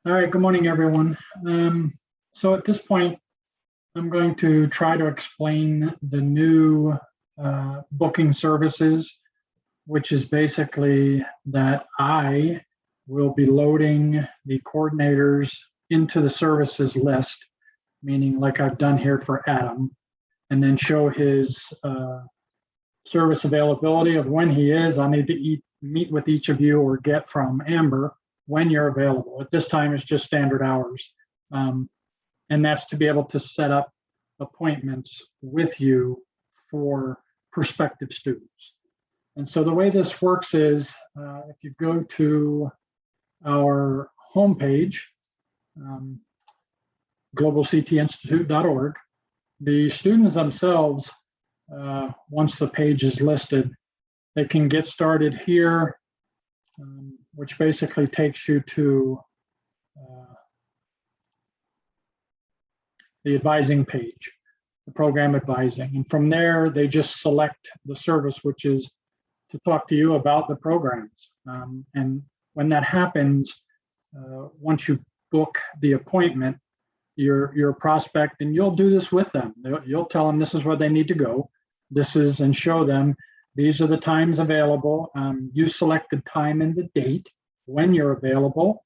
All right, good morning, everyone. So at this point, I'm going to try to explain the new booking services, which is basically that I will be loading the coordinators into the services list, meaning like I've done here for Adam, and then show his service availability of when he is. I need to meet with each of you or get from Amber when you're available. At this time, it's just standard hours. And that's to be able to set up appointments with you for prospective students. And so the way this works is if you go to our homepage, globalctinstitute.org, the students themselves, once the page is listed, they can get started here, which basically takes you to the advising page, the program advising. And from there, they just select the service, which is to talk to you about the programs. And when that happens, once you book the appointment, your prospect, and you'll do this with them. You'll tell them this is where they need to go. This is, and show them these are the times available. You select the time and the date when you're available.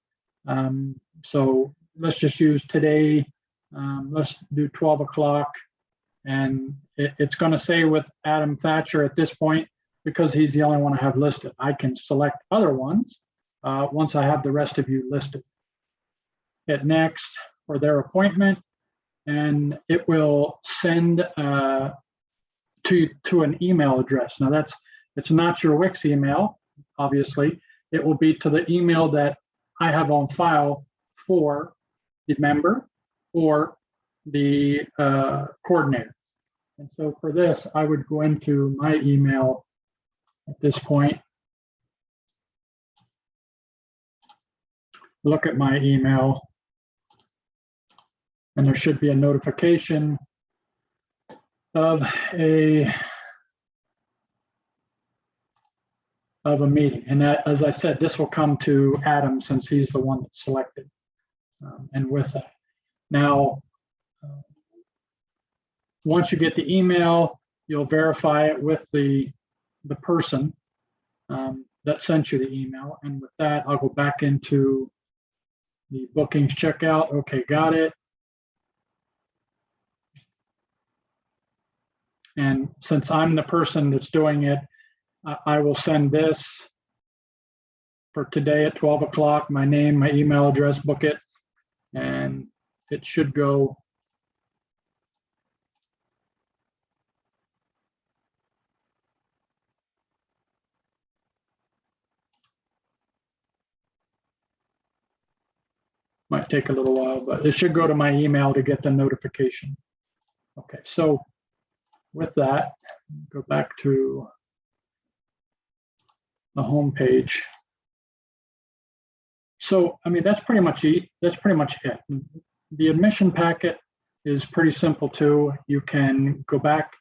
So let's just use today. Let's do 12 o'clock. And it's going to say with Adam Thatcher at this point, because he's the only one I have listed. I can select other ones once I have the rest of you listed. Hit next for their appointment, and it will send to an email address. Now it's not your Wix email, obviously. It will be to the email that I have on file for the member or the coordinator. And so for this, I would go into my email at this point, look at my email, and there should be a notification of a meeting. And that, as I said, this will come to Adam since he's the one that's selected. And with that, now, once you get the email, you'll verify it with the person that sent you the email. And with that, I'll go back into the bookings checkout. Okay, got it. And since I'm the person that's doing it, I will send this for today at 12 o'clock, my name, my email address, book it, and it should go might take a little while, but it should go to my email to get the notification. Okay, so with that, go back to the home page. So, I mean, that's pretty much it. The admission packet is pretty simple too. You can go back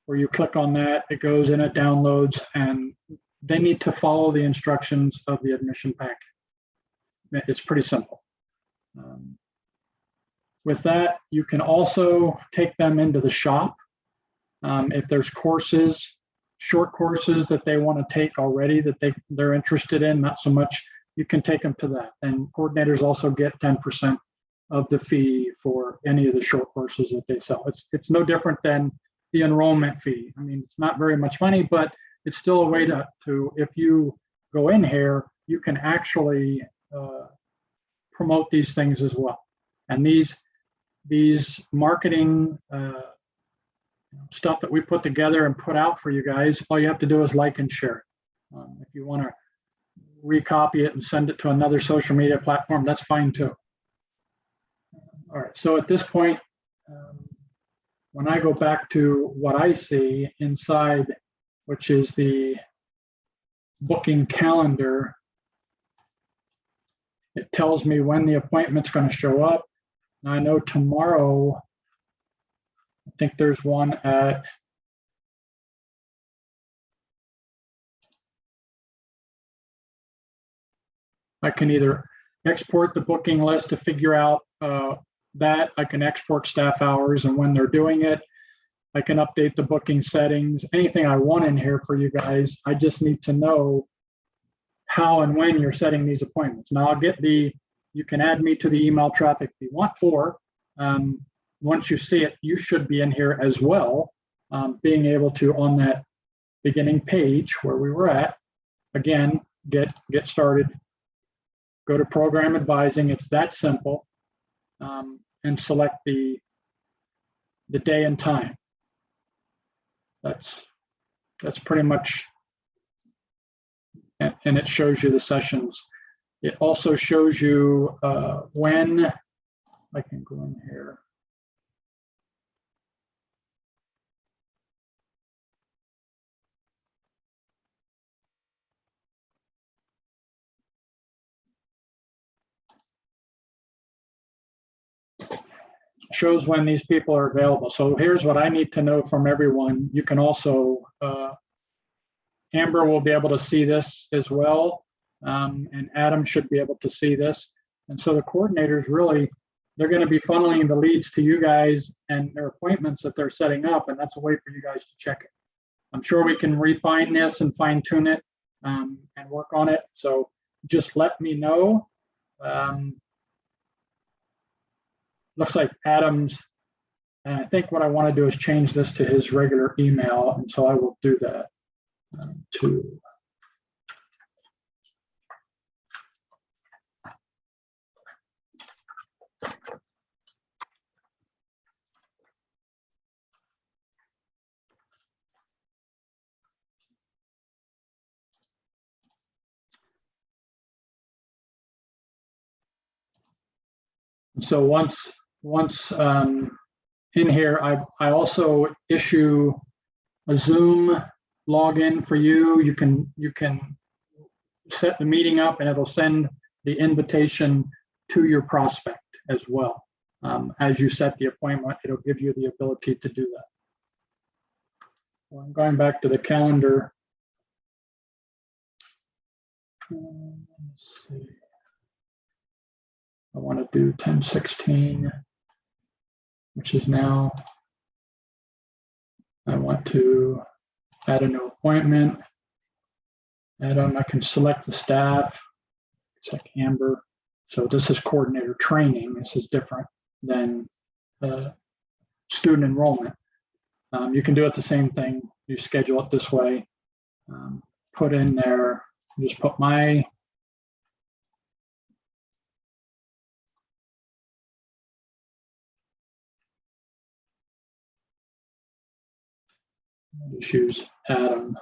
where you click on that, it goes in, it downloads, and they need to follow the instructions of the admission packet. It's pretty simple. With that, you can also take them into the shop. If there's courses, short courses that they want to take already that they're interested in, not so much, you can take them to that. And coordinators also get 10% of the fee for any of the short courses that they sell. It's no different than the enrollment fee. I mean, it's not very much money, but it's still a way to if you go in here, you can actually promote these things as well. And these marketing stuff that we put together and put out for you guys, all you have to do is like and share it. If you want to recopy it and send it to another social media platform, that's fine too. All right, so at this point, when I go back to what I see inside, which is the booking calendar, it tells me when the appointment's going to show up. Now I know tomorrow, I think there's one at I can either export the booking list to figure out that. I can export staff hours and when they're doing it. I can update the booking settings, anything I want in here for you guys. I just need to know how and when you're setting these appointments. Now I'll get you can add me to the email traffic if you want, or once you see it, you should be in here as well, being able to, on that beginning page where we were at, again, get started, go to program advising. It's that simple, and select the day and time. That's pretty much, and it shows you the sessions. It also shows you when, I can go in here. Shows when these people are available. So here's what I need to know from everyone. You can also, Amber will be able to see this as well, and Adam should be able to see this. And so the coordinators really, they're going to be funneling the leads to you guys and their appointments that they're setting up, and that's a way for you guys to check it. I'm sure we can refine this and fine tune it and work on it. So just let me know. Looks like Adam's, and I think what I want to do is change this to his regular email, and so I will do that too. So once in here, I also issue a Zoom login for you. You can set the meeting up, and it'll send the invitation to your prospect as well. As you set the appointment, it'll give you the ability to do that. Well, I'm going back to the calendar. Let's see. I want to do 10/16, which is now. I want to add a new appointment. Adam, I can select the staff. It's like Amber. So this is coordinator training. This is different than student enrollment. You can do it the same thing. You schedule it this way. Put in there, just put my just use Adam.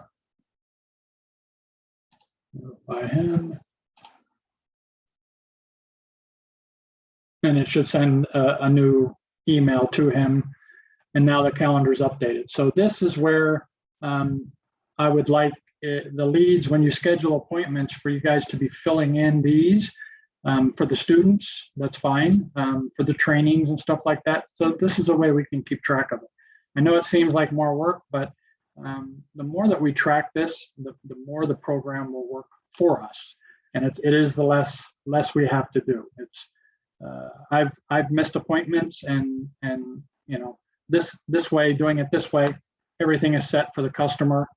Notify him. And it should send a new email to him. And now the calendar's updated. So this is where I would like the leads, when you schedule appointments, for you guys to be filling in these for the students. That's fine. For the trainings and stuff like that. So this is a way we can keep track of it. I know it seems like more work, but the more that we track this, the more the program will work for us, and it is the less we have to do. It's I've missed appointments, and you know, this way, doing it this way, everything is set for the customer,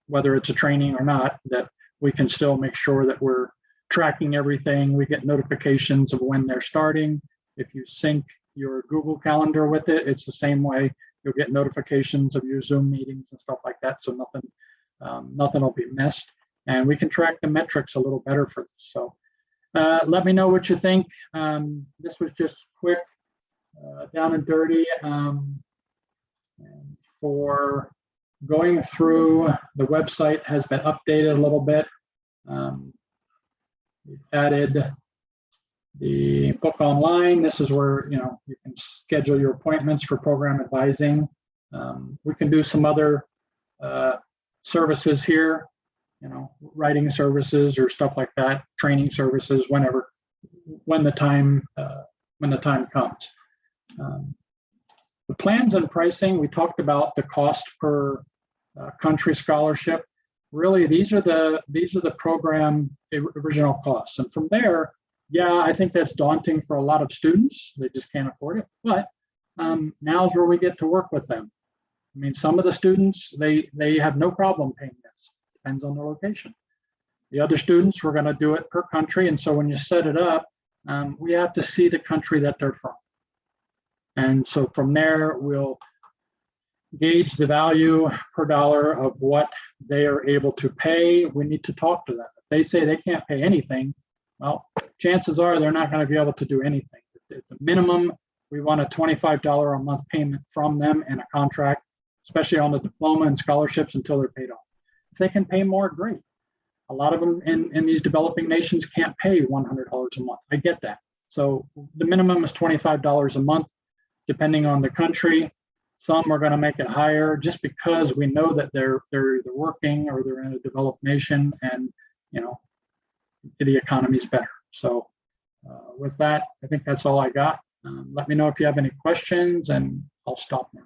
whether it's a training or not. That we can still make sure that we're tracking everything. We get notifications of when they're starting. If you sync your Google Calendar with it, it's the same way. You'll get notifications of your Zoom meetings and stuff like that. So nothing will be missed, and we can track the metrics a little better for this. So let me know what you think. This was just quick, down and dirty. And for going through, the website has been updated a little bit. We've added the book online. This is where you can schedule your appointments for program advising. We can do some other services here, writing services or stuff like that, training services, when the time comes. The plans and pricing, we talked about the cost per country scholarship. Really, these are the program original costs, and from there, Yeah, I think that's daunting for a lot of students. They just can't afford it. But now's where we get to work with them. I mean, some of the students, they have no problem paying this. Depends on the location. The other students, we're going to do it per country. And so when you set it up, we have to see the country that they're from. And so from there, we'll gauge the value per dollar of what they are able to pay. We need to talk to them. If they say they can't pay anything, well, chances are they're not going to be able to do anything. At the minimum, we want a $25 a month payment from them in a contract, especially on the diploma and scholarships until they're paid off. If they can pay more, great. A lot of them in these developing nations can't pay $100 a month. I get that. So the minimum is $25 a month, depending on the country. Some are going to make it higher just because we know that they're either working or they're in a developed nation, and the economy's better. So with that, I think that's all I got. Let me know if you have any questions, and I'll stop now.